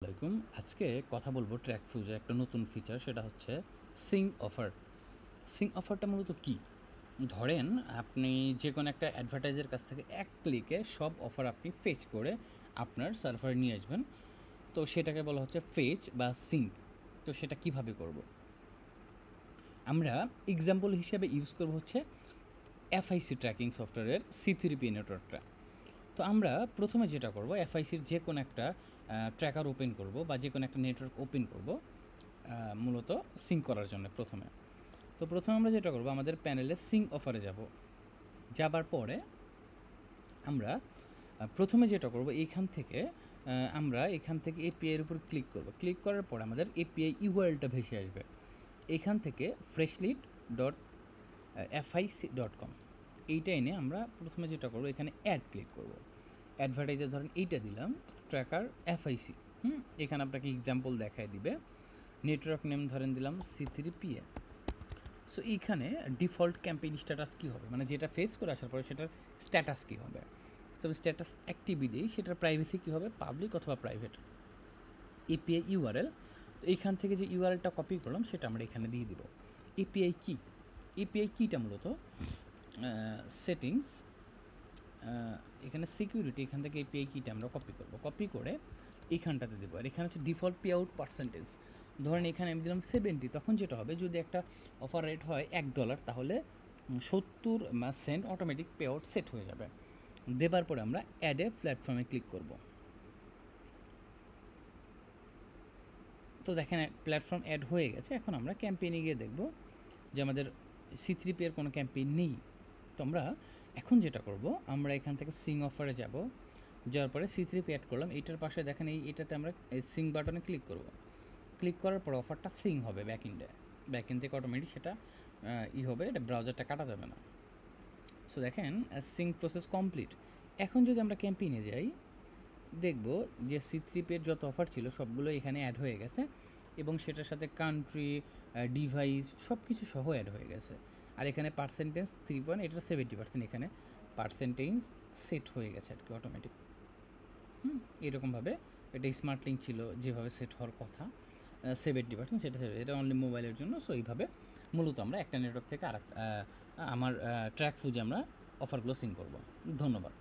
আসসালামাইকুম। আজকে কথা বলবো ট্র্যাক ফিউজের একটা নতুন ফিচার, সেটা হচ্ছে সিং অফার। সিং অফারটা মূলত কী? ধরেন আপনি যে কোনো একটা অ্যাডভার্টাইজের কাছ থেকে এক ক্লিকে সব অফার আপনি ফেচ করে আপনার সার্ভারে নিয়ে আসবেন। তো সেটাকে বলা হচ্ছে ফেচ বা সিং। তো সেটা কিভাবে করব? আমরা এক্সাম্পল হিসেবে ইউজ করব হচ্ছে এফআইসি ট্র্যাকিং সফটওয়্যারের C3P নেটওয়ার্কটা। তো আমরা প্রথমে যেটা করব, এফআইসির যে কোনো একটা ট্র্যাকার ওপেন করব বা যে কোনো একটা নেটওয়ার্ক ওপেন করব মূলত সিঙ্ক করার জন্য প্রথমে। তো প্রথমে আমরা যেটা করব, আমাদের প্যানেলে সিঙ্ক অফারে যাব। যাবার পরে আমরা প্রথমে যেটা করব, আমরা এখান থেকে এপিআইয়ের উপর ক্লিক করব। ক্লিক করার পর আমাদের এপিআই ইউআরএলটা ভেসে আসবে। এখান থেকে freshlead.fic.com এইটা এনে আমরা প্রথমে যেটা করব, এখানে অ্যাড ক্লিক করব। অ্যাডভার্টাইজার ধরেন এইটা দিলাম, ট্র্যাকার এফআইসি। এখানে আপনাকে এক্সাম্পল দেখায় দিবে। নেটওয়ার্ক নেম ধরেন দিলাম C3PA। সো এইখানে ডিফল্ট ক্যাম্পেইন স্ট্যাটাস কী হবে, মানে যেটা ফেস করে আসার পরে সেটার স্ট্যাটাস কী হবে। তবে স্ট্যাটাস অ্যাক্টিভই দিই, সেটার প্রাইভেসি কী হবে, পাবলিক অথবা প্রাইভেট। এপিআই ইউআরএল, তো এইখান থেকে যে ইউআরএলটা কপি করলাম সেটা আমরা এখানে দিয়ে দিব। এপিআই কি? এপিআই কিটা মূলত সেটিংস, এখানে সিকিউরিটি, এখান থেকে এপিআই কিটা আমরা কপি করব। কপি করে এইখানটাতে দেবো। আর এখানে হচ্ছে ডিফল্ট পে আউট পার্সেন্টেজ। ধরেন এখানে আমি দিলাম 70। তখন যেটা হবে, যদি একটা অফার রেট হয় $1, তাহলে 70 cent automatic pay out set হয়ে যাবে। দেবার পরে আমরা অ্যাড এ প্ল্যাটফর্মে ক্লিক করব। তো দেখেন প্ল্যাটফর্ম অ্যাড হয়ে গেছে। এখন আমরা ক্যাম্পেইনে গিয়ে দেখব যে আমাদের C3P এর কোনো ক্যাম্পেইন নেই। তো আমরা এখন যেটা করব, আমরা এখান থেকে সিং অফারে যাব। যাওয়ার পরে C3P অ্যাড করলাম। এইটার পাশে দেখেন এটাতে আমরা সিং বাটনে ক্লিক করব। ক্লিক করার পর অফারটা সিং হবে ব্যাকএন্ড থেকে অটোমেটিক সেটা হবে, এটা ব্রাউজারটা কাটা যাবে না। সো দেখেন সিং প্রসেস কমপ্লিট। এখন যদি আমরা ক্যাম্পেইনে যাই, দেখব যে C3P এর যত অফার ছিল সবগুলো এখানে অ্যাড হয়ে গেছে এবং সেটার সাথে কান্ট্রি, ডিভাইস সব কিছু সহ অ্যাড হয়ে গেছে। আর এখানে পার্সেন্টেজ 3 এটা 70%, এখানে পার্সেন্টেজ সেট হয়ে গেছে আর কি অটোমেটিক। এরকমভাবে এটা স্মার্ট লিঙ্ক ছিল, যেভাবে সেট হওয়ার কথা 70%, এটা অনলি মোবাইলের জন্য। সো এইভাবে মূলত আমরা একটা নেটওয়ার্ক থেকে আমার ট্র্যাক ফুজে আমরা অফারগুলো সিং করব। ধন্যবাদ।